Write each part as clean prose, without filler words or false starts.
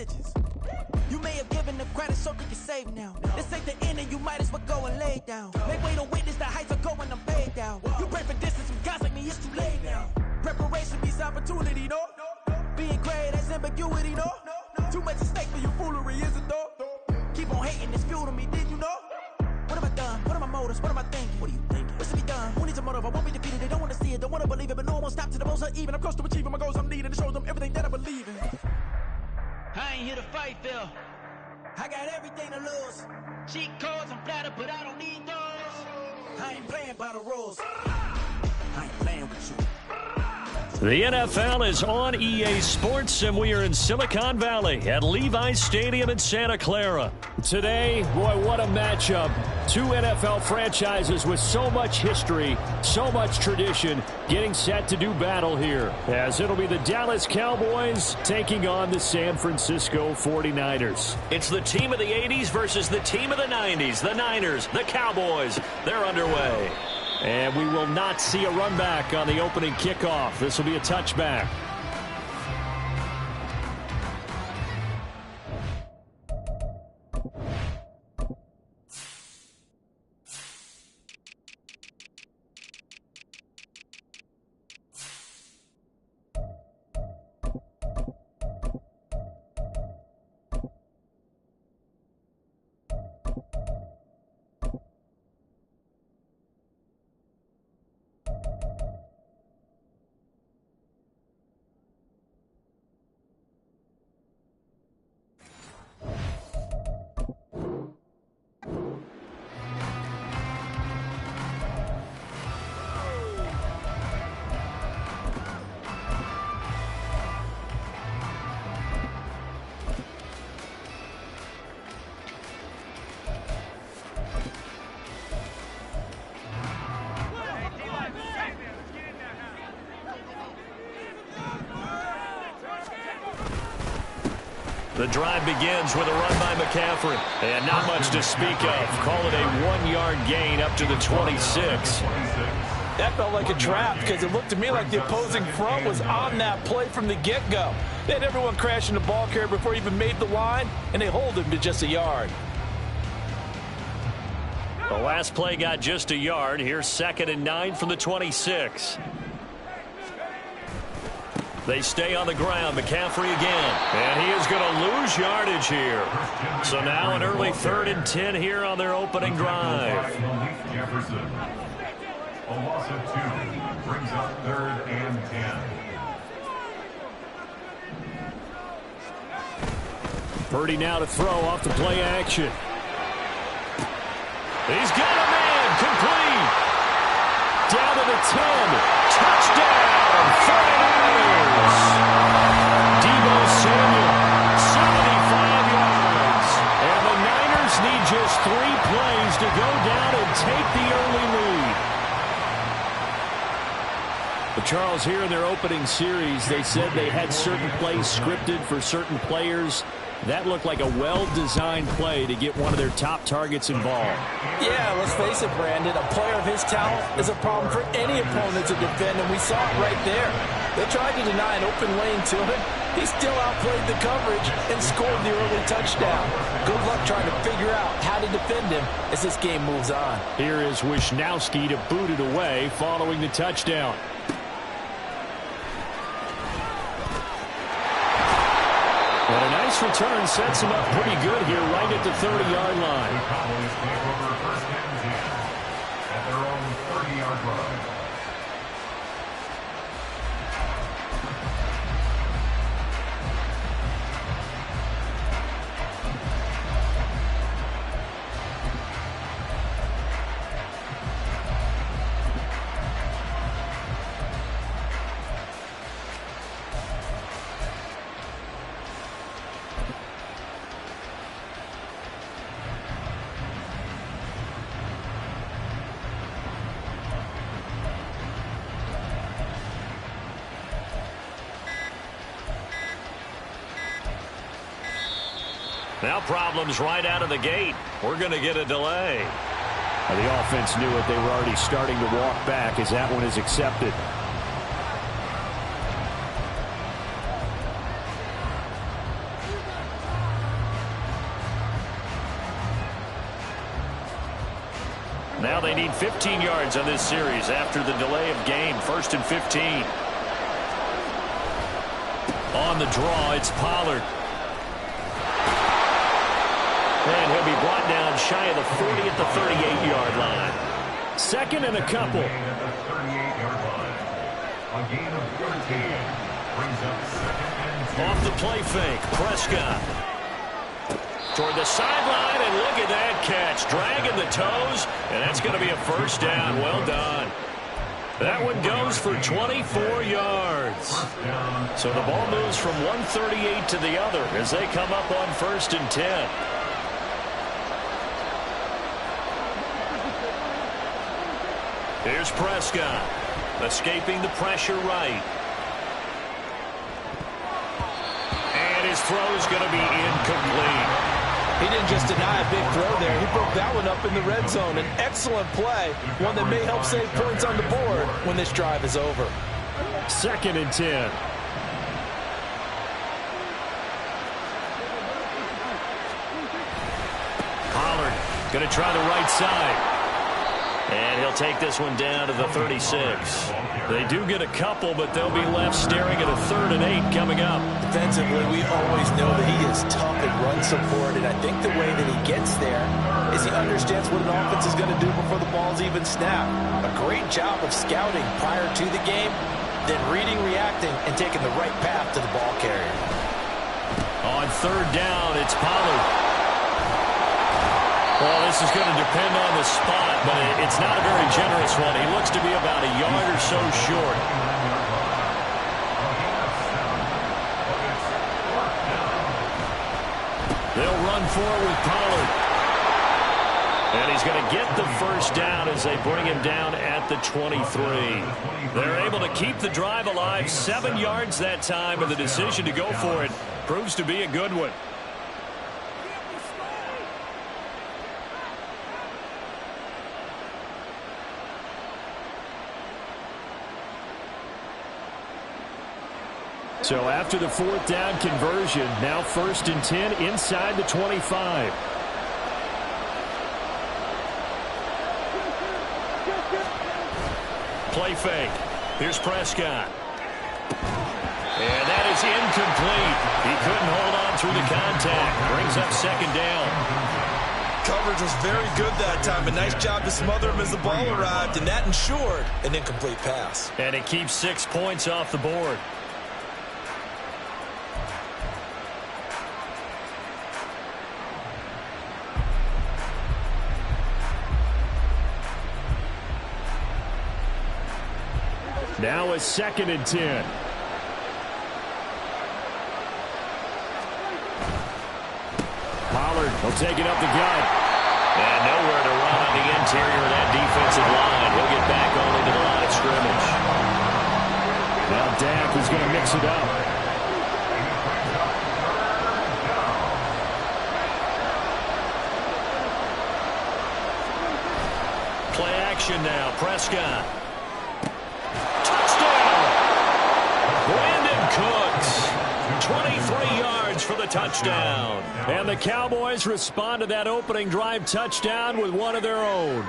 decisions. You may have given the credit so they can save now. This ain't the end and you might as well go and lay down. Make way to witness the heights are going, I'm paid down. You pray for distance with guys like me, it's too late now. Preparation beats opportunity, no? Being great, that's ambiguity, no? Too much at stake for your foolery, is it though? Keep on hating, it's fuel to me, did you know? What have I done? What are my motives? What am I thinking? What are you thinking? What's to be done? Who needs a motive? I won't be defeated. They don't want to see it, don't want to believe it, but no one will stop to the most even. I'm close to achieving my goals. I'm needing to show them everything that I believe in. I ain't here to fight, Phil. I got everything to lose. Cheat codes, I'm flattered, but I don't need those. I ain't playing by the rules. I ain't playing with you. The NFL is on EA Sports, and we are in Silicon Valley at Levi's Stadium in Santa Clara. Today, boy, what a matchup. Two NFL franchises with so much history, so much tradition, getting set to do battle here, as it'll be the Dallas Cowboys taking on the San Francisco 49ers. It's the team of the 80s versus the team of the 90s. The Niners, the Cowboys, they're underway. And we will not see a run back on the opening kickoff. This will be a touchback. The drive begins with a run by McCaffrey. And not much to speak of. Call it a 1-yard gain up to the 26. That felt like a trap because it looked to me like the opposing front was on that play from the get-go. They had everyone crashing the ball carrier before he even made the line, and they hold him to just a yard. The last play got just a yard. Here's 2nd and 9 from the 26. They stay on the ground. McCaffrey again. And he is going to lose yardage here. So now an early 3rd and 10 here on their opening drive. A loss of 2 brings up 3rd and 10. Purdy now to throw off the play action. He's got a man. Complete. Down to the 10. Touchdown. 49ers. Deebo Samuel, 75 yards. And the Niners need just 3 plays to go down and take the early lead. But Charles, here in their opening series, they said they had certain plays scripted for certain players. That looked like a well-designed play to get one of their top targets involved. Yeah, let's face it, Brandon. A player of his talent is a problem for any opponent to defend, and we saw it right there. They tried to deny an open lane to him. He still outplayed the coverage and scored the early touchdown. Good luck trying to figure out how to defend him as this game moves on. Here is Wisnowski to boot it away following the touchdown. But a nice return sets him up pretty good here right at the 30-yard line. The Cowboys take over 1st and 10 at their own 30-yard line. Now problems right out of the gate. We're going to get a delay. The offense knew it. They were already starting to walk back as that one is accepted. Now they need 15 yards on this series after the delay of game. 1st and 15. On the draw, it's Pollard. And he'll be brought down shy of the 40 at the 38-yard line. 2nd and a couple. At the 38-yard line. A gain of 13 brings up 2nd and 2. Off the play fake, Prescott. Toward the sideline, and look at that catch. Dragging the toes, and that's going to be a 1st down. Well done. That one goes for 24 yards. So the ball moves from 138 to the other as they come up on 1st and 10. Here's Prescott, escaping the pressure right. And his throw's going to be incomplete. He didn't just deny a big throw there. He broke that one up in the red zone. An excellent play, one that may help save points on the board when this drive is over. 2nd and 10. Pollard going to try the right side. And he'll take this one down to the 36. They do get a couple, but they'll be left staring at a 3rd and 8 coming up. Defensively, we always know that he is tough in run support, and I think the way that he gets there is he understands what an offense is going to do before the ball's even snapped. A great job of scouting prior to the game, then reading, reacting, and taking the right path to the ball carrier. On 3rd down, it's Pollard. Well, this is going to depend on the spot, but it's not a very generous one. He looks to be about a yard or so short. They'll run forward with Pollard. And he's going to get the 1st down as they bring him down at the 23. They're able to keep the drive alive. 7 yards that time, and the decision to go for it proves to be a good one. So after the 4th down conversion, now 1st and 10 inside the 25. Play fake. Here's Prescott. And that is incomplete. He couldn't hold on through the contact. Brings up 2nd down. Coverage was very good that time. A nice job to smother him as the ball arrived, and that ensured an incomplete pass. And it keeps 6 points off the board. Now a 2nd and 10. Pollard will take it up the gut. And nowhere to run on the interior of that defensive line. He'll get back only to the line of scrimmage. Now Dak is going to mix it up. Play action now. Prescott. Cooks, 23 yards for the touchdown. And the Cowboys respond to that opening drive touchdown with one of their own.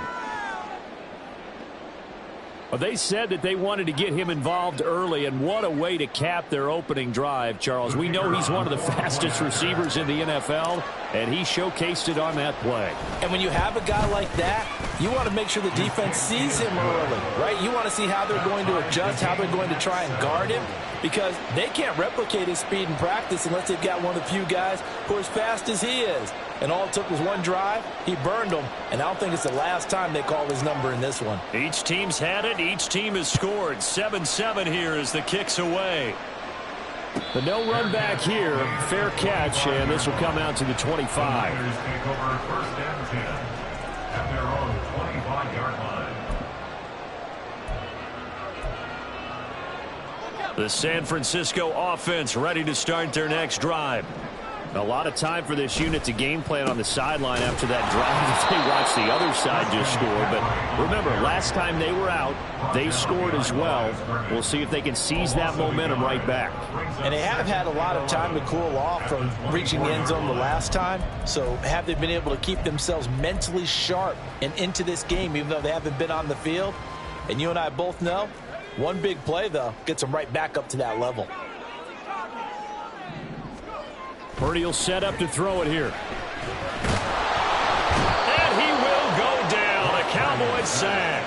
Well, they said that they wanted to get him involved early, and what a way to cap their opening drive, Charles. We know he's one of the fastest receivers in the NFL, and he showcased it on that play. And when you have a guy like that, you want to make sure the defense sees him early, right? You want to see how they're going to adjust, how they're going to try and guard him, because they can't replicate his speed in practice unless they've got one of the few guys who are as fast as he is. And all it took was one drive. He burned them, and I don't think it's the last time they call his number in this one. Each team's had it. Each team has scored. 7-7 here as the kick's away. The no run back here. Fair catch, and this will come out to the 25. Take over 1st and 10 at their own 25-yard line. The San Francisco offense ready to start their next drive. A lot of time for this unit to game plan on the sideline after that drive if they watch the other side just score. But remember, last time they were out, they scored as well. We'll see if they can seize that momentum right back. And they have had a lot of time to cool off from reaching the end zone the last time. So have they been able to keep themselves mentally sharp and into this game, even though they haven't been on the field? And you and I both know, one big play, though, gets them right back up to that level. Purdy will set up to throw it here. And he will go down. A Cowboys sack.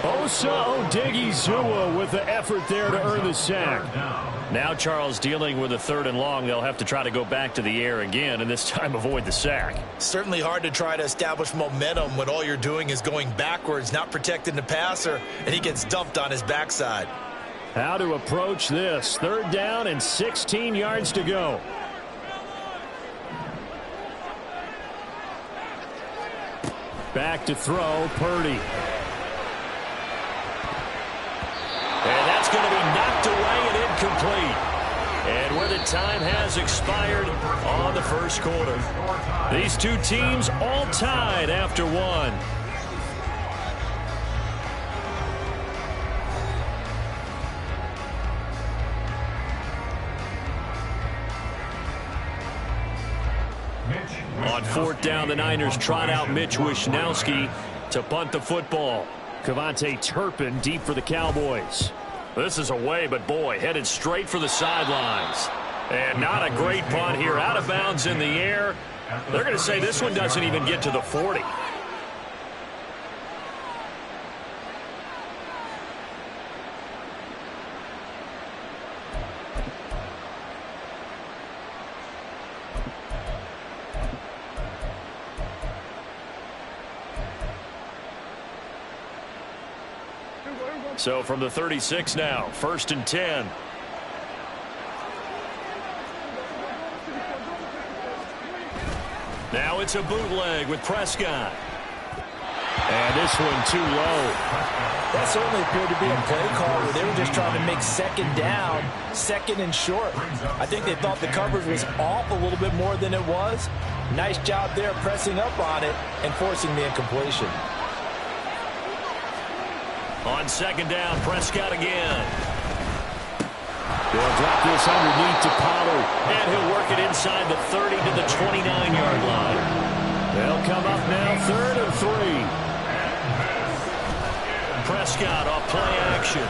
Osa Odighizuwa with the effort there to earn the sack. Now Charles dealing with a 3rd and long. They'll have to try to go back to the air again, and this time avoid the sack. Certainly hard to try to establish momentum when all you're doing is going backwards, not protecting the passer, and he gets dumped on his backside. How to approach this. 3rd down and 16 yards to go. Back to throw, Purdy. And that's going to be knocked away and incomplete. And where the time has expired on the first quarter. These two teams all tied after one. On 4th down, the Niners trot out Mitch Wishnowsky to punt the football. Kevontae Turpin deep for the Cowboys. This is away, but boy, headed straight for the sidelines. And not a great punt here. Out of bounds in the air. They're going to say this one doesn't even get to the 40. So from the 36 now, 1st and 10. Now it's a bootleg with Prescott. And this one too low. That certainly appeared to be a play call where they were just trying to make 2nd down, 2nd and short. I think they thought the coverage was off a little bit more than it was. Nice job there pressing up on it and forcing the incompletion. On 2nd down, Prescott again. They'll drop this underneath to Pollard. And he'll work it inside the 30 to the 29-yard line. They'll come up now 3rd and 3. Prescott off play action.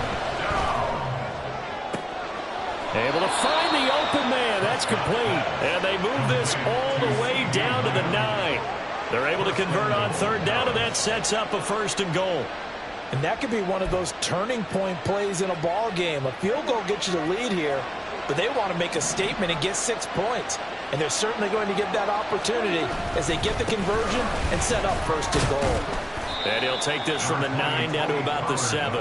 Able to find the open man. That's complete. And they move this all the way down to the 9. They're able to convert on 3rd down, and that sets up a 1st and goal. And that could be one of those turning point plays in a ball game. A field goal gets you the lead here, but they want to make a statement and get 6 points. And they're certainly going to get that opportunity as they get the conversion and set up 1st and goal. And he'll take this from the 9 down to about the 7.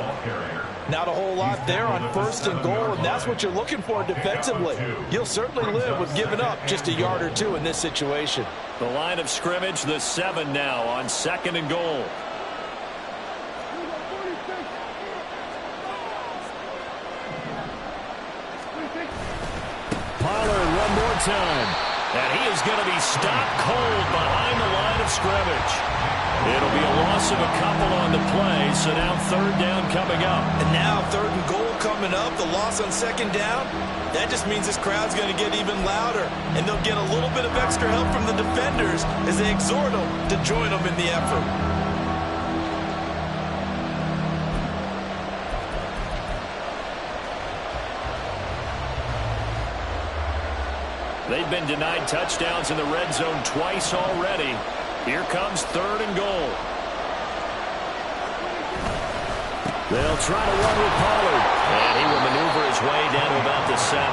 Not a whole lot there on 1st and goal, and that's what you're looking for defensively. You'll certainly live with giving up just a yard or 2 in this situation. The line of scrimmage, the 7 now on 2nd and goal. Pollard one more time. And he is going to be stopped cold behind the line of scrimmage. It'll be a loss of a couple on the play, so now 3rd down coming up. And now 3rd and goal coming up, the loss on 2nd down. That just means this crowd's going to get even louder, and they'll get a little bit of extra help from the defenders as they exhort them to join them in the effort. They've been denied touchdowns in the red zone twice already. Here comes 3rd and goal. They'll try to run with Pollard. And he will maneuver his way down to about the 7.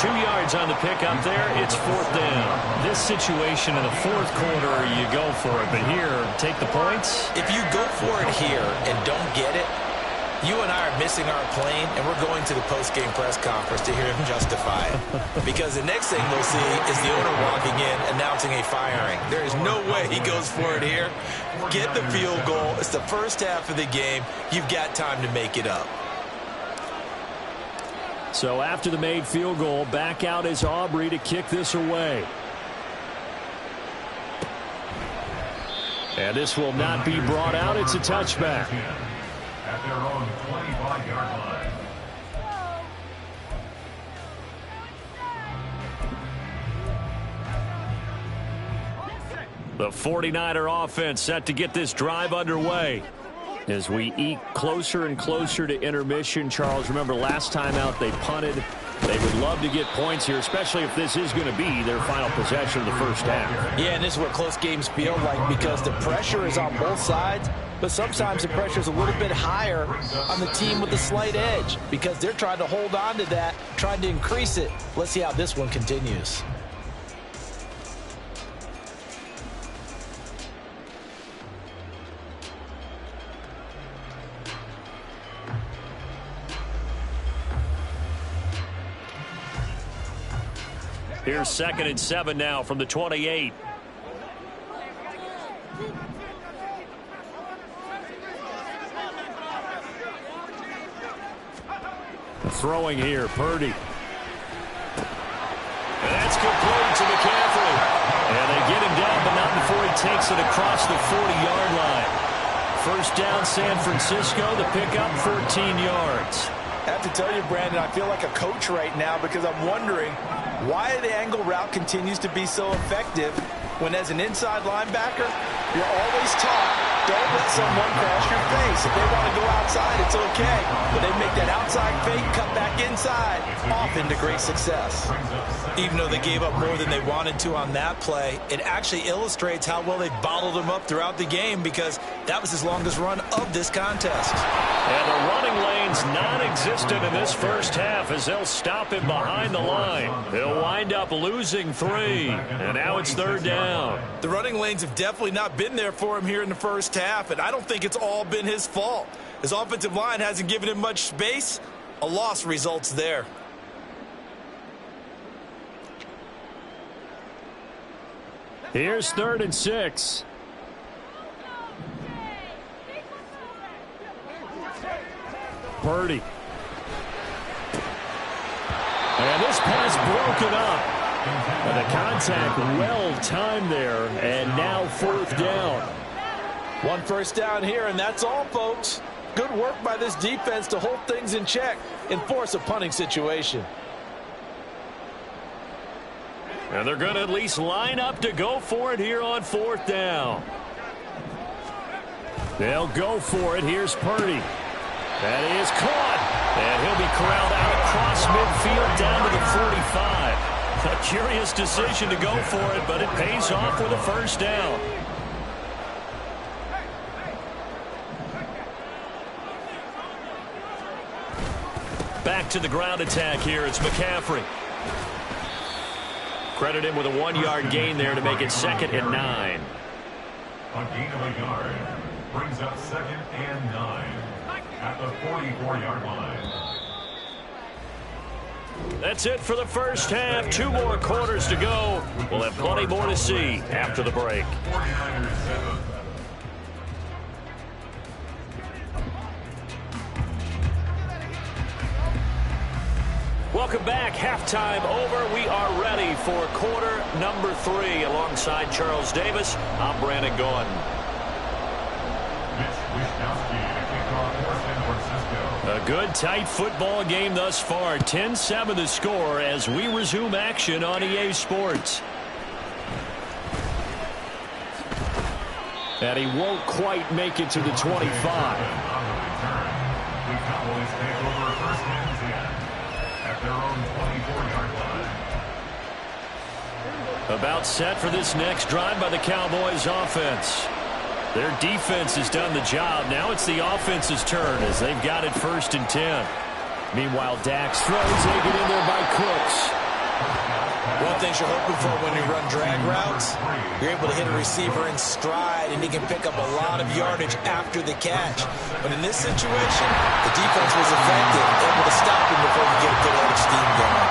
2 yards on the pickup there. It's 4th down. This situation in the 4th quarter, you go for it. But here, take the points. If you go for it here and don't get it, you and I are missing our plane, and we're going to the post-game press conference to hear him justify it. Because the next thing we'll see is the owner walking in, announcing a firing. There is no way he goes for it here. Get the field goal. It's the first half of the game. You've got time to make it up. So after the made field goal, back out is Aubrey to kick this away. And this will not be brought out. It's a touchback. At their own 25-yard line. The 49er offense set to get this drive underway. As we eke closer and closer to intermission, Charles, remember last time out they punted. They would love to get points here, especially if this is going to be their final possession of the first half. Yeah, and this is what close games feel like because the pressure is on both sides, but sometimes the pressure is a little bit higher on the team with the slight edge because they're trying to hold on to that, trying to increase it. Let's see how this one continues. Here's 2nd and 7 now from the 28. Throwing here, Purdy. And that's complete to McCaffrey. And they get him down, but not before he takes it across the 40-yard line. First down, San Francisco. The pickup, 14 yards. I have to tell you, Brandon, I feel like a coach right now because I'm wondering why the angle route continues to be so effective when as an inside linebacker, you're always taught, don't let someone cross your face. If they want to go outside, it's okay. But they make that outside fake, cut back inside, often to great success. Even though they gave up more than they wanted to on that play, it actually illustrates how well they bottled them up throughout the game because that was his longest run of this contest. And the running lane's non-existent in this first half as they'll stop him behind the line. He'll wind up losing 3, and now it's 3rd down. The running lanes have definitely not been there for him here in the first half, and I don't think it's all been his fault. His offensive line hasn't given him much space. A loss results there. Here's 3rd and 6. Purdy. And this pass broken up. And the contact well timed there, and now 4th down. One first down here, and that's all, folks. Good work by this defense to hold things in check and force a punting situation. And they're going to at least line up to go for it here on 4th down. They'll go for it. Here's Purdy. That is caught. And he'll be corralled out across midfield down to the 45. A curious decision to go for it, but it pays off with a first down. Back to the ground attack here. It's McCaffrey. Credit him with a 1-yard gain there to make it 2nd and 9. A gain of a yard brings up 2nd and 9 at the 44-yard line. That's it for the first half. 2 more quarters to go. We'll have plenty more to see after the break. 49ers 7. Welcome back. Halftime over. We are ready for quarter number 3. Alongside Charles Davis, I'm Brandon Gordon. A good, tight football game thus far. 10-7 the score as we resume action on EA Sports. And he won't quite make it to the 25. On the return, the Cowboys take over 1st and 10 at their own 24-yard line. About set for this next drive by the Cowboys offense. Their defense has done the job. Now it's the offense's turn as they've got it 1st and 10. Meanwhile, Dax throws. They get in there by Cooks. One thing you're hoping for when you run drag routes, you're able to hit a receiver in stride, and he can pick up a lot of yardage after the catch. But in this situation, the defense was effective, able to stop him before he get a good head of steam going.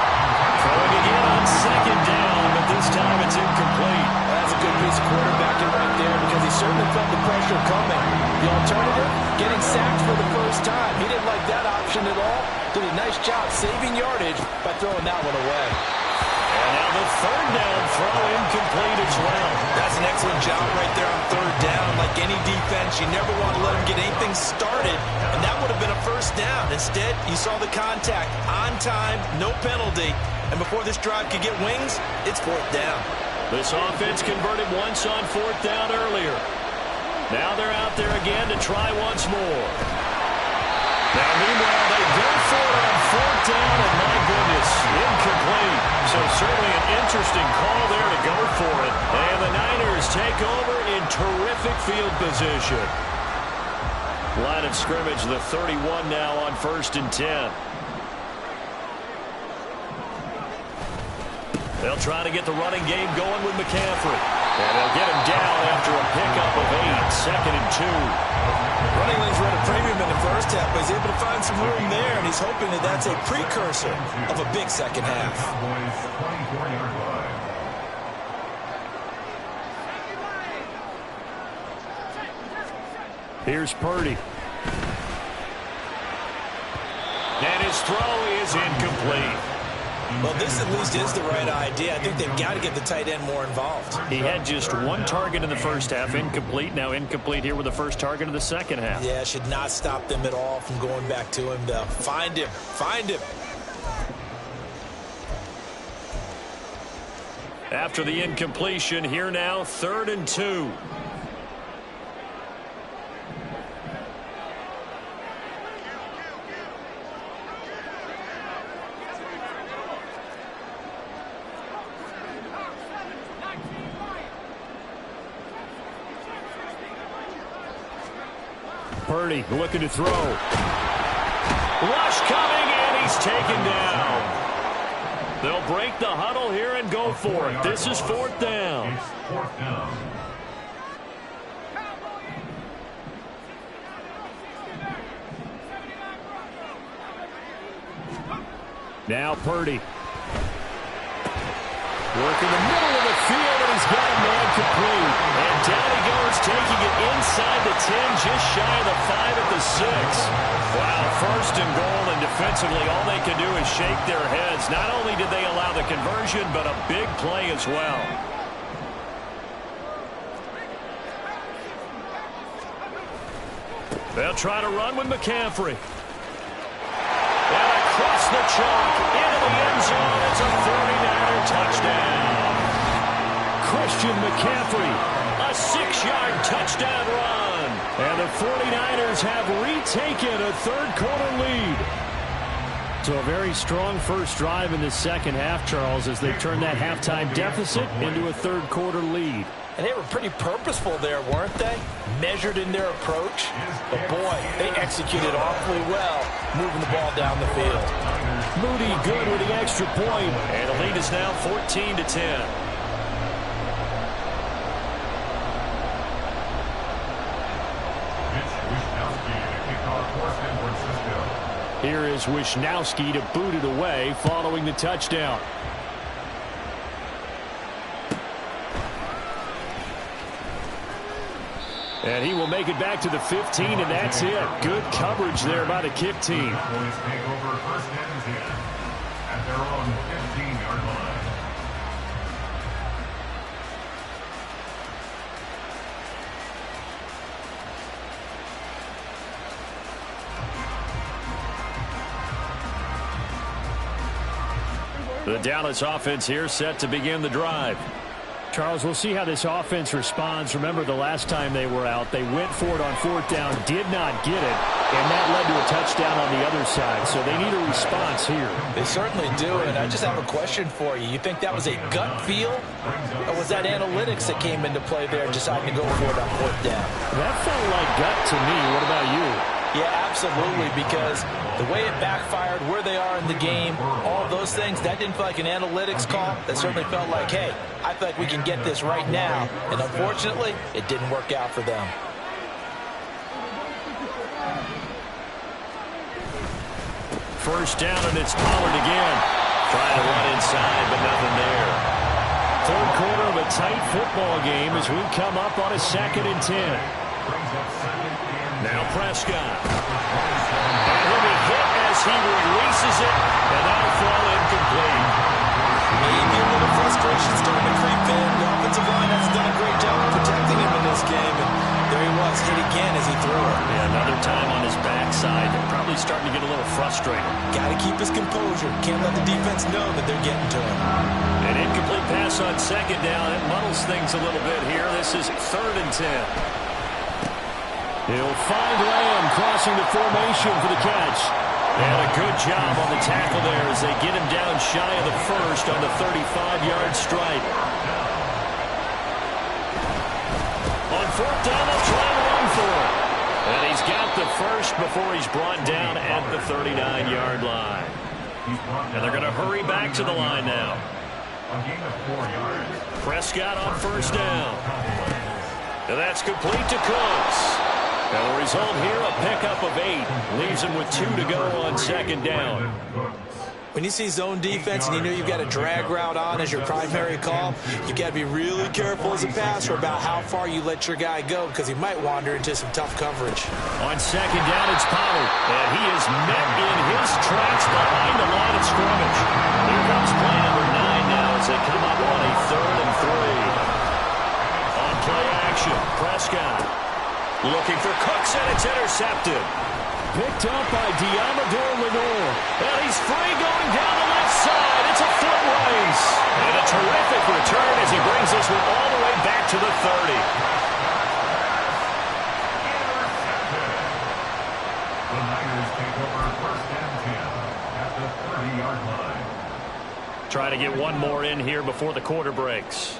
Throwing again on 2nd down, but this time it's incomplete. That's a good piece of quarterbacking right there because he certainly felt the pressure coming. The alternative, getting sacked for the first time. He didn't like that option at all. did a nice job saving yardage by throwing that one away. And now the third down throw incomplete as well. That's an excellent job right there on third down. Like any defense, you never want to let them get anything started, and that would have been a first down. Instead, you saw the contact on time, no penalty, and before this drive could get wings, it's fourth down. This offense converted once on fourth down earlier. Now they're out there again to try once more. Now, meanwhile, they go for it on fourth down, and my goodness, incomplete. So certainly an interesting call there to go for it. And the Niners take over in terrific field position. Line of scrimmage, the 31 now on 1st and 10. They'll try to get the running game going with McCaffrey. And they'll get him down after a pickup of 8, 2nd and 2. Running lanes were at a premium in the first half, but he's able to find some room there, and he's hoping that that's a precursor of a big second half. Here's Purdy. And his throw is incomplete. Well, this at least is the right idea. I think they've got to get the tight end more involved. He had just one target in the first half, incomplete. Now incomplete here with the first target of the second half. Yeah, should not stop them at all from going back to him, though. Find him. Find him. After the incompletion, here now, 3rd and 2. Purdy looking to throw. Rush coming, and he's taken down. They'll break the huddle here and go for it. This is 4th down. It's 4th down. Now Purdy. Working the middle of the field, and he's got a man complete. And down he goes, taking it inside the 10, just shy of the 5 at the 6. Wow, 1st and goal, and defensively all they can do is shake their heads. Not only did they allow the conversion, but a big play as well. They'll try to run with McCaffrey. And across the chalk, into the end zone. It's a 49er touchdown. Christian McCaffrey, a 6-yard touchdown run. And the 49ers have retaken a third-quarter lead. So a very strong first drive in the second half, Charles, as they turn that halftime deficit into a third-quarter lead. And they were pretty purposeful there, weren't they? Measured in their approach. But, boy, they executed awfully well, moving the ball down the field. Moody good with the extra point. And the lead is now 14-10. Here is Wisnowski to boot it away following the touchdown. And he will make it back to the 15, and that's it. Good coverage there by the kick team. Boys take over 1st and 10 at their own 15-yard line. The Dallas offense here set to begin the drive. Charles, we'll see how this offense responds. Remember, the last time they were out, they went for it on 4th down, did not get it, and that led to a touchdown on the other side. So they need a response here. They certainly do, and I just have a question for you. You think that was a gut feel, or was that analytics that came into play there deciding to go for it on 4th down? That felt like gut to me. What about you? Yeah, absolutely, because the way it backfired, where they are in the game, all those things, that didn't feel like an analytics call. That certainly felt like, hey, I feel like we can get this right now. And unfortunately, it didn't work out for them. First down, and it's Pollard again. Trying to run inside, but nothing there. Third quarter of a tight football game as we come up on a 2nd and 10. Now Prescott. And he'll be hit as he releases it, and that'll fall incomplete. Maybe a little frustration starting to creep in. The offensive line hasn't done a great job of protecting him in this game, and there he was, hit again as he threw it. Yeah, another time on his backside. They're probably starting to get a little frustrated. Got to keep his composure. Can't let the defense know that they're getting to him. An incomplete pass on second down. It muddles things a little bit here. This is 3rd and 10. He'll find Lamb crossing the formation for the catch. And a good job on the tackle there as they get him down shy of the first on the 35-yard strike. On 4th down, they'll try and run for it. And he's got the first before he's brought down at the 39-yard line. And they're going to hurry back to the line now. A gain of 4 yards. Prescott on 1st down. And that's complete to Cooks. And the result here, a pickup of 8. Leaves him with 2 to go on 2nd down. When you see zone defense and you know you've got a drag route on as your primary call, you've got to be really careful as a passer about how far you let your guy go because he might wander into some tough coverage. On 2nd down, it's Pollard. And he is met in his tracks behind the line of scrimmage. Here comes play number 9 now as they come up on a 3rd and 3. On play action, Prescott looking for Cooks, and it's intercepted. Picked up by Diamador Lenore. And he's free going down the left side. It's a foot race. And a terrific return as he brings this one all the way back to the 30. The Niners take over 1st and 10 at the 30-yard line. Trying to get one more in here before the quarter breaks.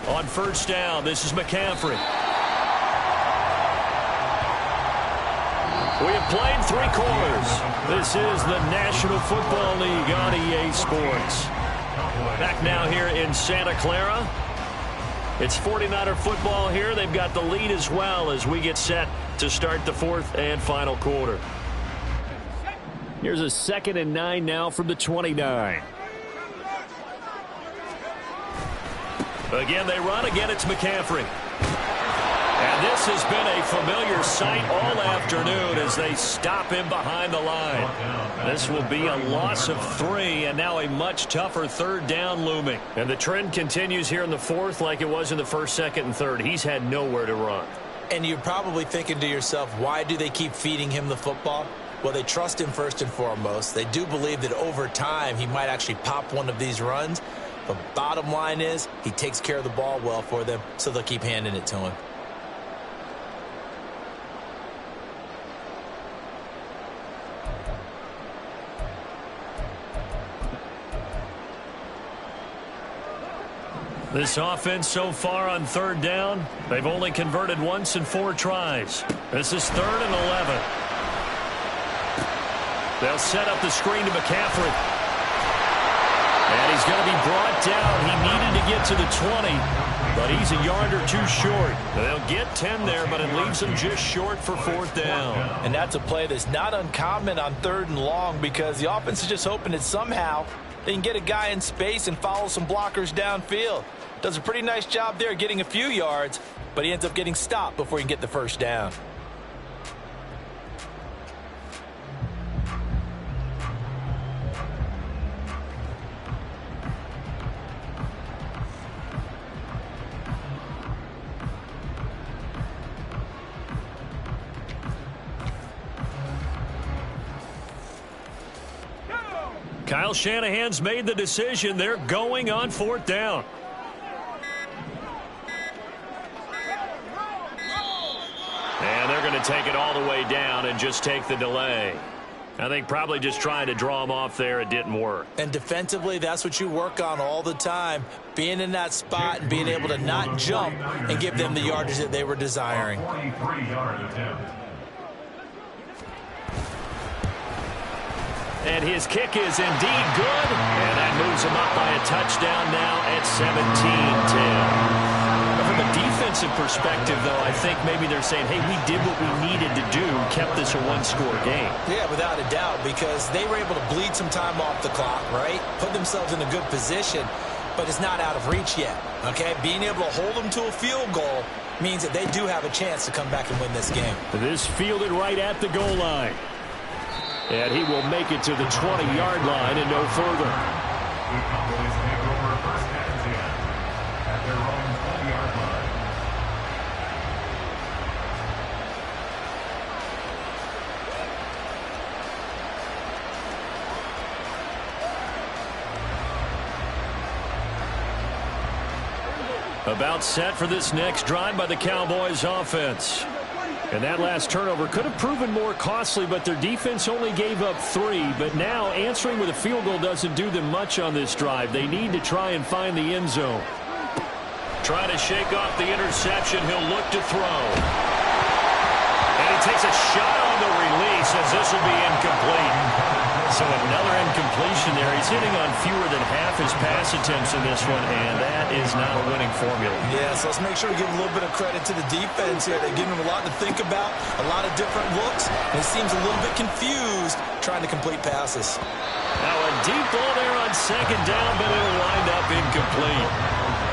On 1st down, this is McCaffrey. We have played 3 quarters. This is the National Football League on EA Sports. Back now here in Santa Clara. It's 49er football here. They've got the lead as well as we get set to start the 4th and final quarter. Here's a 2nd and 9 now from the 29. Again, they run. Again, it's McCaffrey. And this has been a familiar sight all afternoon as they stop him behind the line. This will be a loss of 3, and now a much tougher 3rd down looming. And the trend continues here in the 4th like it was in the 1st, 2nd, and 3rd. He's had nowhere to run. And you're probably thinking to yourself, why do they keep feeding him the football? Well, they trust him first and foremost. They do believe that over time he might actually pop one of these runs. But bottom line is he takes care of the ball well for them, so they'll keep handing it to him. This offense so far on 3rd down, they've only converted once in 4 tries. This is 3rd and 11. They'll set up the screen to McCaffrey. And he's going to be brought down. He needed to get to the 20, but he's a yard or 2 short. They'll get 10 there, but it leaves them just short for 4th down. And that's a play that's not uncommon on 3rd and long because the offense is just hoping that somehow they can get a guy in space and follow some blockers downfield. Does a pretty nice job there getting a few yards, but he ends up getting stopped before he can get the 1st down. Kyle Shanahan's made the decision. They're going on 4th down. And they're going to take it all the way down and just take the delay. I think probably just trying to draw him off there. It didn't work. And defensively, that's what you work on all the time. Being in that spot and being able to not jump and give them the yardage that they were desiring. 43-yard attempt. And his kick is indeed good. And that moves him up by a touchdown now at 17-10. From a defensive perspective, though, I think maybe they're saying, hey, we did what we needed to do, kept this a 1-score game. Yeah, without a doubt, because they were able to bleed some time off the clock, right? Put themselves in a good position, but it's not out of reach yet, okay? Being able to hold them to a field goal means that they do have a chance to come back and win this game. This fielded right at the goal line. And he will make it to the 20-yard line and no further. The Cowboys take over first and 10 at their own 20-yard line. About set for this next drive by the Cowboys offense. And that last turnover could have proven more costly, but their defense only gave up 3. But now answering with a field goal doesn't do them much on this drive. They need to try and find the end zone. Trying to shake off the interception. He'll look to throw. And he takes a shot on the release as this will be incomplete. So another incompletion there. He's hitting on fewer than half his pass attempts in this one, and that is not a winning formula. Yeah, so let's make sure we give a little bit of credit to the defense here. They're giving him a lot to think about, a lot of different looks, and he seems a little bit confused trying to complete passes. Now a deep ball there on second down, but it'll wind up incomplete.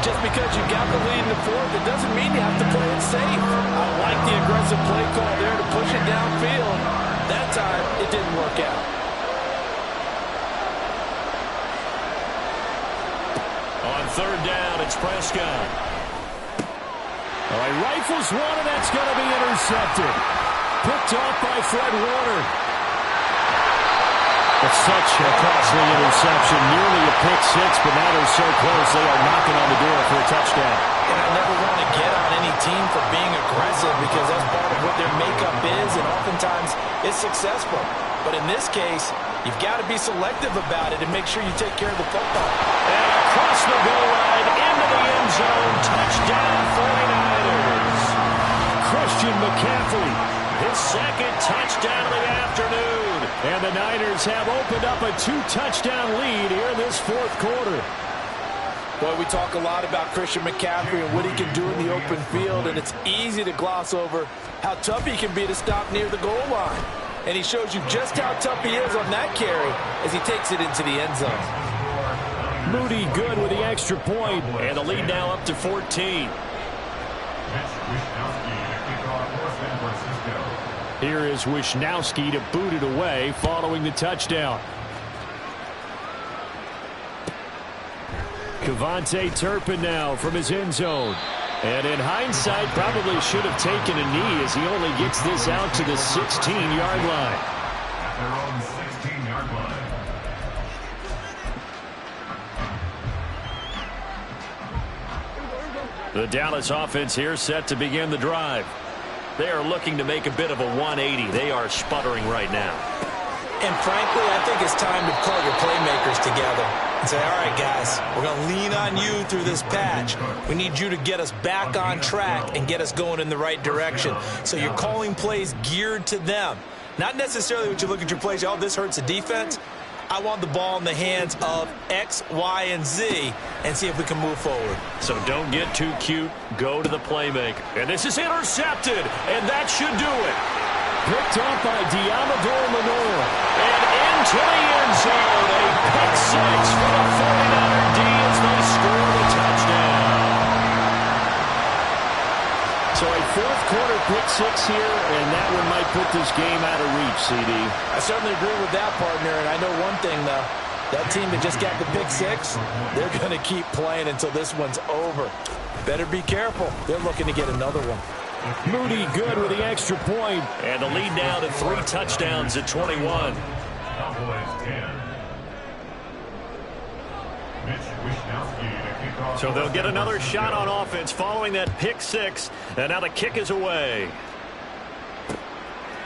Just because you got the lead in the fourth, it doesn't mean you have to play it safe. I like the aggressive play call there to push it downfield. That time, it didn't work out. On third down, it's Prescott. All right, rifles one, and that's going to be intercepted. Picked off by Fred Warner. It's such a costly interception, nearly a pick six, but now they're so close they are knocking on the door for a touchdown. And I never want to get on any team for being aggressive because that's part of what their makeup is, and oftentimes it's successful. But in this case, you've got to be selective about it and make sure you take care of the football. And across the goal line, into the end zone, touchdown 49ers. Christian McCaffrey, his second touchdown of the afternoon. And the Niners have opened up a 2-touchdown lead here in this fourth quarter. Boy, we talk a lot about Christian McCaffrey and what he can do in the open field, and it's easy to gloss over how tough he can be to stop near the goal line. And he shows you just how tough he is on that carry as he takes it into the end zone. Moody good with the extra point, and the lead now up to 14. Here is Wishnowski to boot it away following the touchdown. Kevontae Turpin now from his end zone. And in hindsight, probably should have taken a knee as he only gets this out to the 16-yard line. At their own 16-yard line. The Dallas offense here set to begin the drive. They are looking to make a bit of a 180. They are sputtering right now. And frankly, I think it's time to call your playmakers together and say, all right, guys, we're going to lean on you through this patch. We need you to get us back on track and get us going in the right direction. So you're calling plays geared to them. Not necessarily what you look at your plays, oh, this hurts the defense. I want the ball in the hands of X, Y, and Z and see if we can move forward. So don't get too cute. Go to the playmaker. And this is intercepted, and that should do it. Picked off by Diamador Lenore. And into the end zone. A pick six for the 49er D as they score the touchdown. So a fourth quarter pick six here, and that one might put this game out of reach, CD. I certainly agree with that, partner, and I know one thing, though. That team that just got the pick six, they're going to keep playing until this one's over. Better be careful. They're looking to get another one. Moody good with the extra point. And the lead now to 3 touchdowns at 21. Cowboys 10. So they'll get another shot on offense following that pick six. And now the kick is away.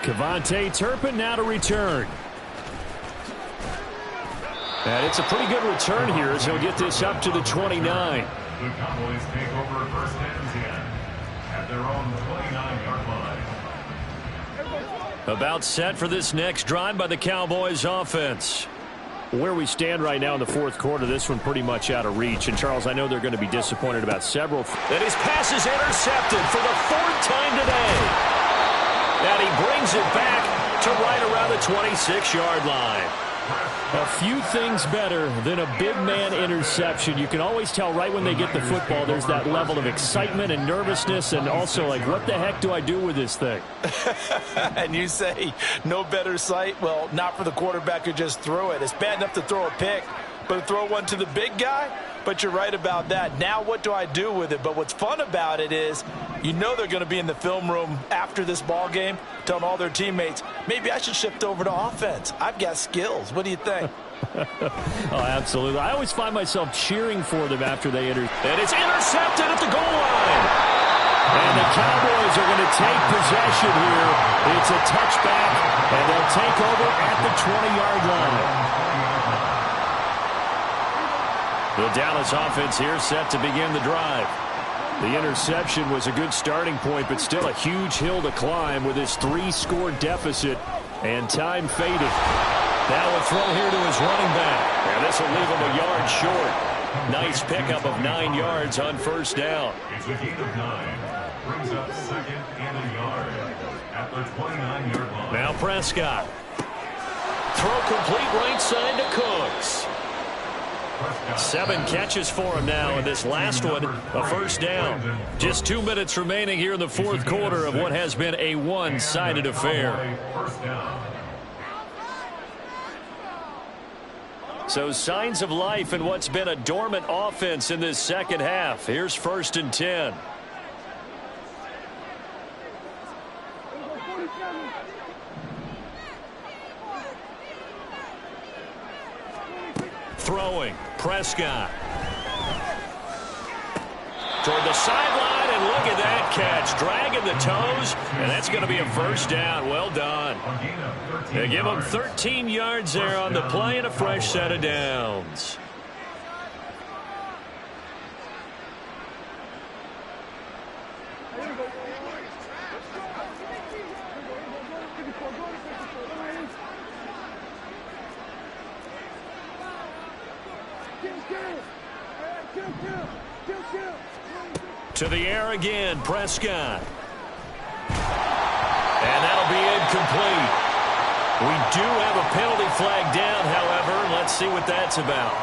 Kevontae Turpin now to return. And it's a pretty good return here as he'll get this up to the 29. The Cowboys take over first and 10 at their own 29-yard line. About set for this next drive by the Cowboys offense. Where we stand right now in the fourth quarter, this one pretty much out of reach. And, Charles, I know they're going to be disappointed about several. And his pass is intercepted for the 4th time today. And he brings it back to right around the 26-yard line. A few things better than a big man interception. You can always tell right when they get the football, there's that level of excitement and nervousness, and also like, what the heck do I do with this thing? And you say no better sight? Well, not for the quarterback who just threw it. It's bad enough to throw a pick, but to throw one to the big guy? But you're right about that. Now what do I do with it? But what's fun about it is you know they're going to be in the film room after this ball game telling all their teammates, maybe I should shift over to offense. I've got skills. What do you think? Oh, absolutely. I always find myself cheering for them after they enter. And it's intercepted at the goal line. And the Cowboys are going to take possession here. It's a touchback, and they'll take over at the 20-yard line. The Dallas offense here set to begin the drive. The interception was a good starting point, but still a huge hill to climb with his 3-score deficit and time fading. Now a throw here to his running back, and this will leave him a yard short. Nice pickup of 9 yards on first down. It's a gain of 9. Brings up second and a yard at the 29-yard line. Now Prescott. Throw complete right side to Cooks. 7 catches for him now, and this last one, a first down. Just 2 minutes remaining here in the fourth quarter of what has been a one-sided affair. So signs of life in what's been a dormant offense in this second half. Here's 1st and 10. Throwing, Prescott. Toward the sideline, and look at that catch. Dragging the toes, and that's going to be a first down. Well done. They give him 13 yards there on the play and a fresh set of downs. To the air again, Prescott. And that'll be incomplete. We do have a penalty flag down, however. Let's see what that's about.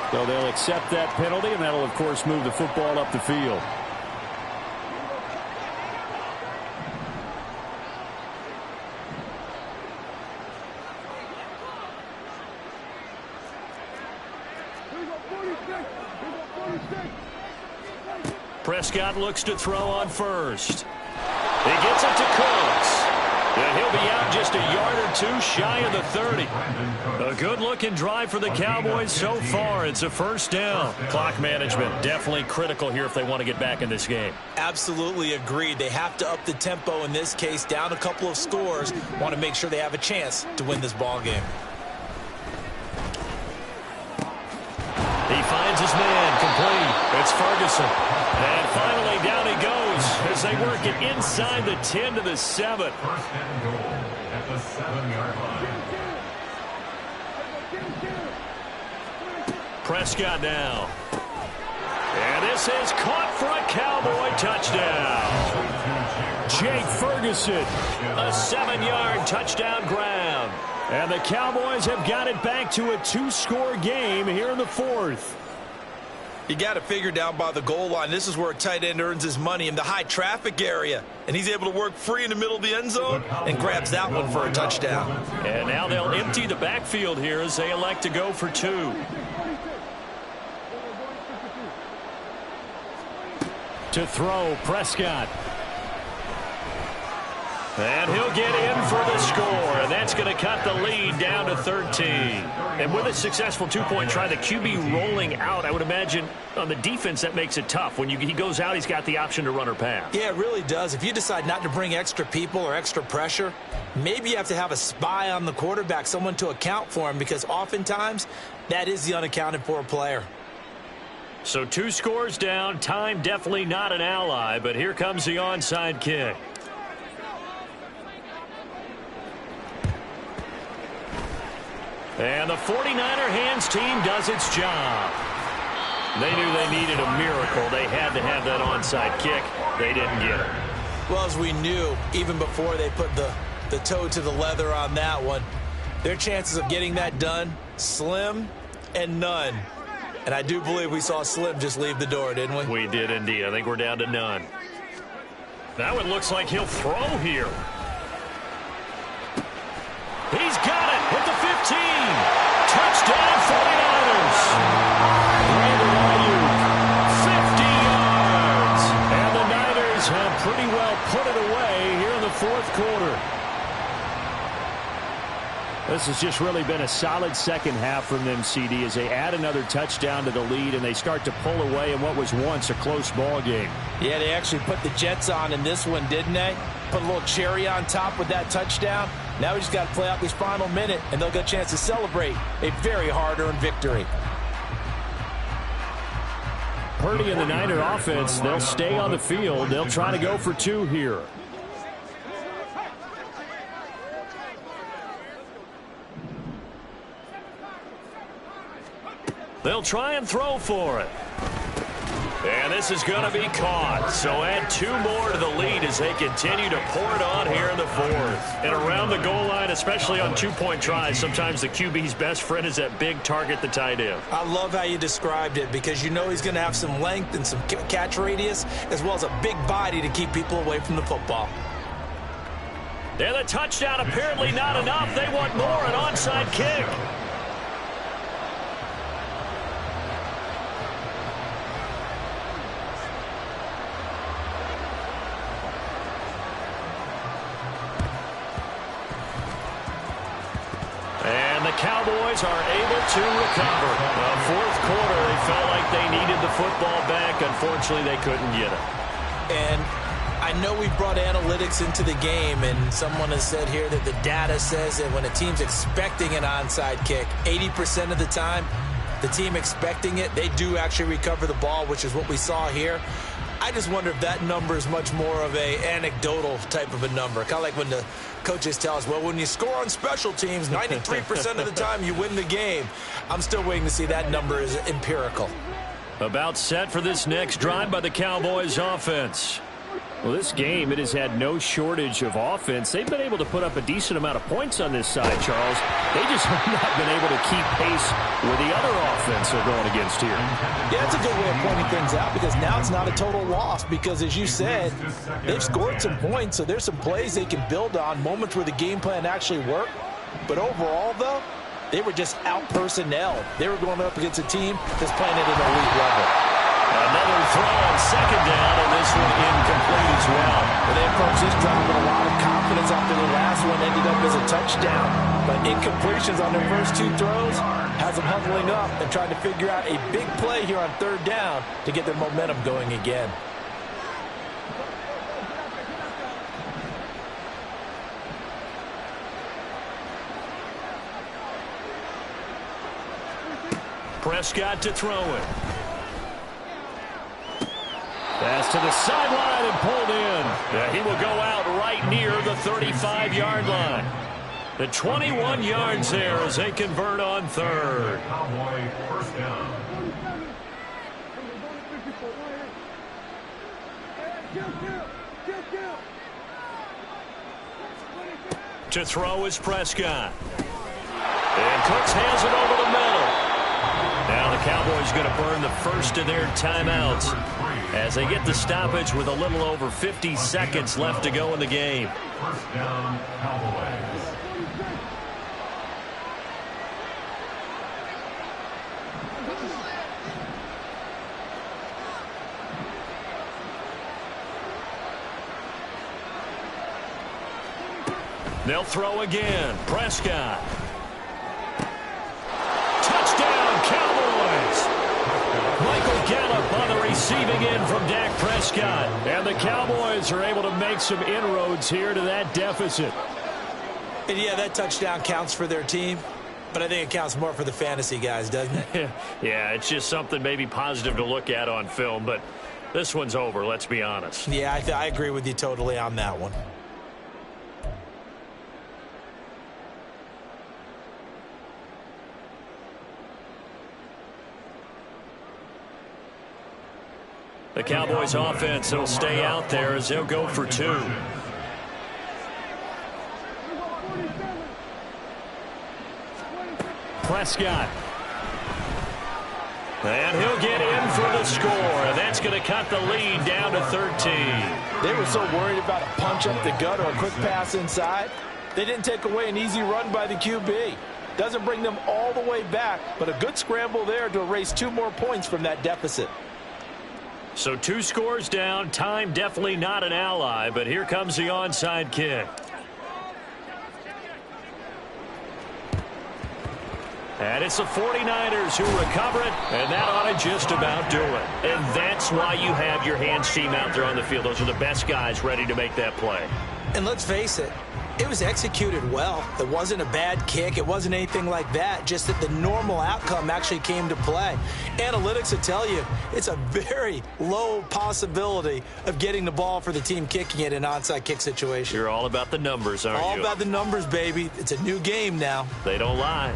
So they'll accept that penalty, and that'll, of course, move the football up the field. Prescott looks to throw on first. He gets it to Cooks. And he'll be out just a yard or two shy of the 30. A good-looking drive for the Cowboys so far. It's a first down. Clock management definitely critical here if they want to get back in this game. Absolutely agreed. They have to up the tempo in this case, down a couple of scores. Want to make sure they have a chance to win this ball game. He finds his man complete. It's Ferguson. And finally down he goes as they work it inside the 10 to the 7. First and goal at the 7-yard line. Prescott now. And this is caught for a Cowboy touchdown. Jake Ferguson, a 7-yard touchdown grab. And the Cowboys have got it back to a 2-score game here in the fourth. You got to figure down by the goal line. This is where a tight end earns his money in the high traffic area. And he's able to work free in the middle of the end zone and grabs that one for a touchdown. And now they'll empty the backfield here as they elect to go for 2. To throw, Prescott. And he'll get in for the score, and that's going to cut the lead down to 13. And with a successful 2-point try, the QB rolling out, I would imagine on the defense that makes it tough. When he goes out, he's got the option to run or pass. Yeah, it really does. If you decide not to bring extra people or extra pressure, maybe you have to have a spy on the quarterback, someone to account for him, because oftentimes that is the unaccounted for player. So 2 scores down, time definitely not an ally, but here comes the onside kick. And the 49er hands team does its job. They knew they needed a miracle. They had to have that onside kick. They didn't get it. Well, as we knew, even before they put the toe to the leather on that one, Their chances of getting that done, slim and none. And I do believe we saw Slim just leave the door, didn't we? We did indeed. I think we're down to none. Now it looks like he'll throw here. He's got it at the 15. Touchdown 49ers. Brandon Ayuk, 50 yards. And the Niners have pretty well put it away here in the fourth quarter. This has just really been a solid second half from them, CD, as they add another touchdown to the lead and they start to pull away in what was once a close ball game. Yeah, they actually put the Jets on in this one, didn't they? Put a little cherry on top with that touchdown. Now we just got to play out this final minute, and they'll get a chance to celebrate a very hard-earned victory. Purdy and the Niner offense, they'll stay on the field. They'll try to go for two here. They'll try and throw for it. And this is going to be caught. So add two more to the lead as they continue to pour it on here in the fourth. And around the goal line, especially on two-point tries, sometimes the QB's best friend is that big target, the tight end. I love how you described it because you know he's going to have some length and some catch radius as well as a big body to keep people away from the football. And the touchdown apparently not enough. They want more, an onside kick. Cowboys are able to recover. Fourth quarter, they felt like they needed the football back. Unfortunately, they couldn't get it. And I know we brought analytics into the game, and someone has said here that the data says that when a team's expecting an onside kick, 80% of the time, the team expecting it, they do actually recover the ball, which is what we saw here. I just wonder if that number is much more of a anecdotal type of a number. Kind of like when the coaches tell us, well, when you score on special teams, 93% of the time you win the game. I'm still waiting to see that number is empirical. About set for this next drive by the Cowboys offense. Well, this game, it has had no shortage of offense. They've been able to put up a decent amount of points on this side, Charles. They just have not been able to keep pace with the other offense they're going against here. Yeah, it's a good way of pointing things out because now it's not a total loss because, as you said, they've scored some points, so there's some plays they can build on, moments where the game plan actually worked. But overall, though, they were just out-personnelled. They were going up against a team that's playing at an elite level. Another throw on second down, and this one incomplete as well. But they approached this drive with a lot of confidence after the last one ended up as a touchdown. But incompletions on their first two throws has them huddling up and trying to figure out a big play here on third down to get their momentum going again. Prescott to throw it. Pass to the sideline and pulled in. Yeah, he will go out right near the 35-yard line. The 21 yards there as they convert on third. Cowboy first down. To throw is Prescott. And Cooks hands it over the middle. Now the Cowboys going to burn the first of their timeouts as they get the stoppage with a little over 50 seconds left to go in the game. First down, Cowboys. They'll throw again. Prescott. Touchdown, Cowboys. Michael Gallup on the receiving end from Dak Prescott. And the Cowboys are able to make some inroads here to that deficit. And yeah, that touchdown counts for their team, but I think it counts more for the fantasy guys, doesn't it? Yeah, it's just something maybe positive to look at on film, but this one's over, let's be honest. Yeah, I agree with you totally on that one. The Cowboys offense will stay out there as they'll go for two. Prescott. And he'll get in for the score. And that's going to cut the lead down to 13. They were so worried about a punch up the gut or a quick pass inside. They didn't take away an easy run by the QB. Doesn't bring them all the way back, but a good scramble there to erase 2 more points from that deficit. So 2 scores down. Time definitely not an ally, but here comes the onside kick. And it's the 49ers who recover it, and that ought to just about do it. And that's why you have your hands team out there on the field. Those are the best guys ready to make that play. And let's face it, it was executed well. It wasn't a bad kick. It wasn't anything like that, just that the normal outcome actually came to play. Analytics will tell you it's a very low possibility of getting the ball for the team kicking it in an onside kick situation. You're all about the numbers, aren't you? All about the numbers, baby. It's a new game now. They don't lie.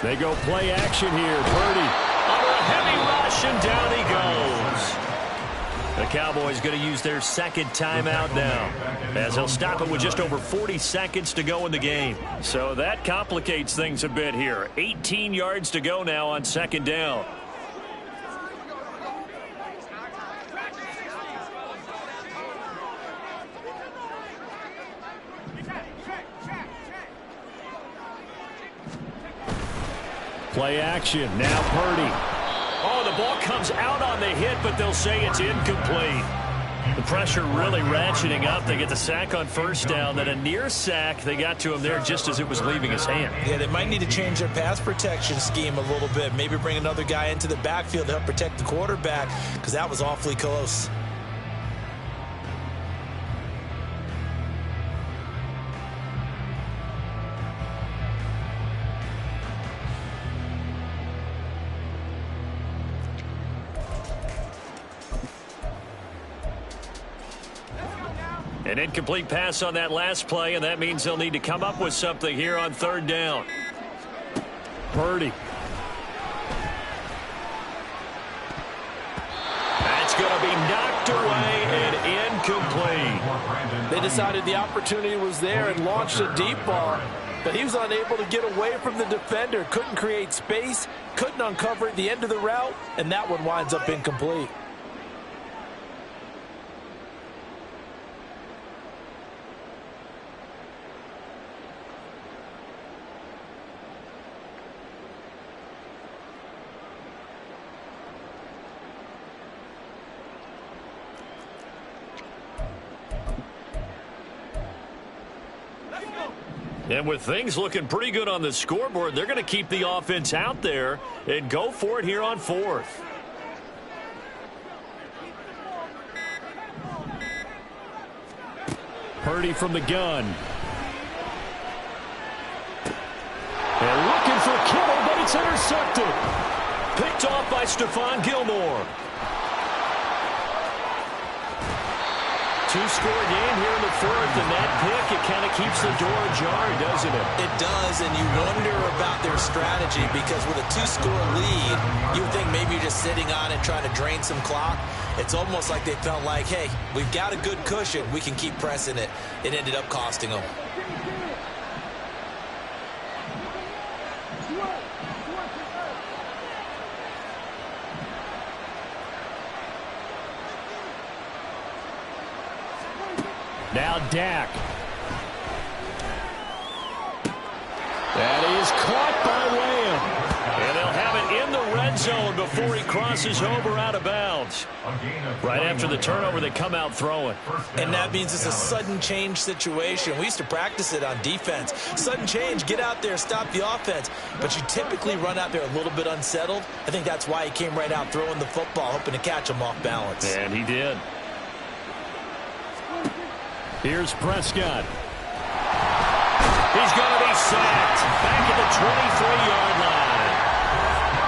They go play action here. Purdy under a heavy rush, and down he goes. The Cowboys going to use their second timeout now, as they'll stop it with just over 40 seconds to go in the game. So that complicates things a bit here. 18 yards to go now on second down. Play action. Now Purdy. Oh, the ball comes out on the hit, but they'll say it's incomplete. The pressure really ratcheting up. They get the sack on first down, then a near sack. They got to him there just as it was leaving his hand. Yeah, they might need to change their pass protection scheme a little bit. Maybe bring another guy into the backfield to help protect the quarterback, because that was awfully close. An incomplete pass on that last play, and that means they'll need to come up with something here on third down. Purdy. That's going to be knocked away and incomplete. They decided the opportunity was there and launched a deep ball, but he was unable to get away from the defender. Couldn't create space, couldn't uncover at the end of the route, and that one winds up incomplete. And with things looking pretty good on the scoreboard, they're going to keep the offense out there and go for it here on fourth. Purdy from the gun. And looking for Kittle, but it's intercepted. Picked off by Stephon Gilmore. Two-score game here in the fourth, and that pick, it kind of keeps the door ajar, doesn't it? It does, and you wonder about their strategy, because with a two-score lead, you would think maybe you're just sitting on it trying to drain some clock. It's almost like they felt like, hey, we've got a good cushion. We can keep pressing it. It ended up costing them. Now Dak. That is caught by Lamb. And they'll have it in the red zone before he crosses over out of bounds. Right after the turnover, they come out throwing. And that means it's a sudden change situation. We used to practice it on defense. Sudden change, get out there, stop the offense. But you typically run out there a little bit unsettled. I think that's why he came right out throwing the football, hoping to catch him off balance. And he did. Here's Prescott. He's going to be sacked back at the 23-yard line.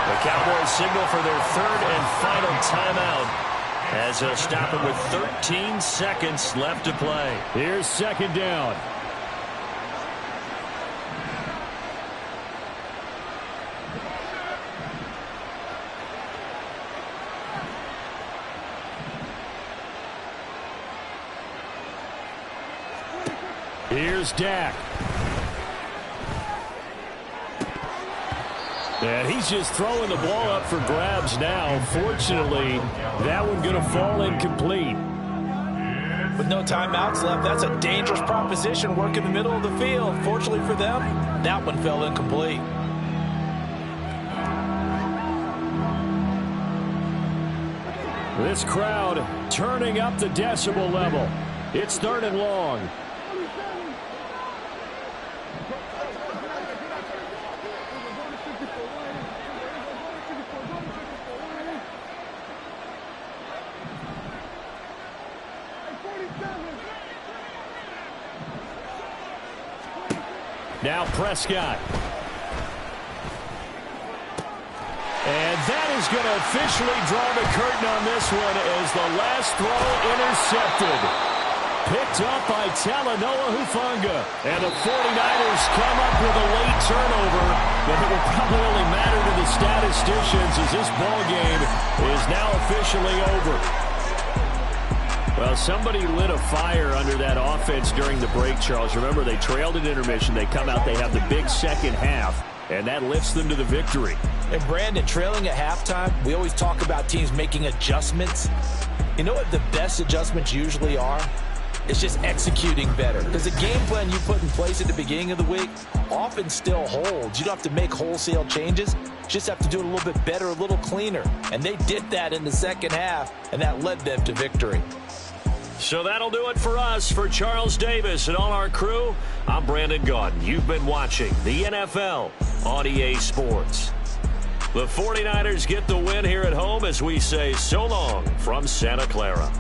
The Cowboys signal for their third and final timeout as they'll stop it with 13 seconds left to play. Here's second down. Here's Dawg. And he's just throwing the ball up for grabs now. Fortunately, that one going to fall incomplete. With no timeouts left, that's a dangerous proposition. Work in the middle of the field. Fortunately for them, that one fell incomplete. This crowd turning up the decibel level. It's 3rd and long. Now Prescott. And that is going to officially draw the curtain on this one as the last throw intercepted. Picked up by Talanoa Hufanga. And the 49ers come up with a late turnover. But it will probably only matter to the statisticians as this ball game is now officially over. Well, somebody lit a fire under that offense during the break, Charles. Remember, they trailed at intermission. They come out, they have the big second half, and that lifts them to the victory. And Brandon, trailing at halftime, we always talk about teams making adjustments. You know what the best adjustments usually are? It's just executing better. Because the game plan you put in place at the beginning of the week often still holds. You don't have to make wholesale changes. You just have to do it a little bit better, a little cleaner. And they did that in the second half, and that led them to victory. So that'll do it for us. For Charles Davis and all our crew, I'm Brandon Gaudin. You've been watching the NFL on EA Sports. The 49ers get the win here at home as we say so long from Santa Clara.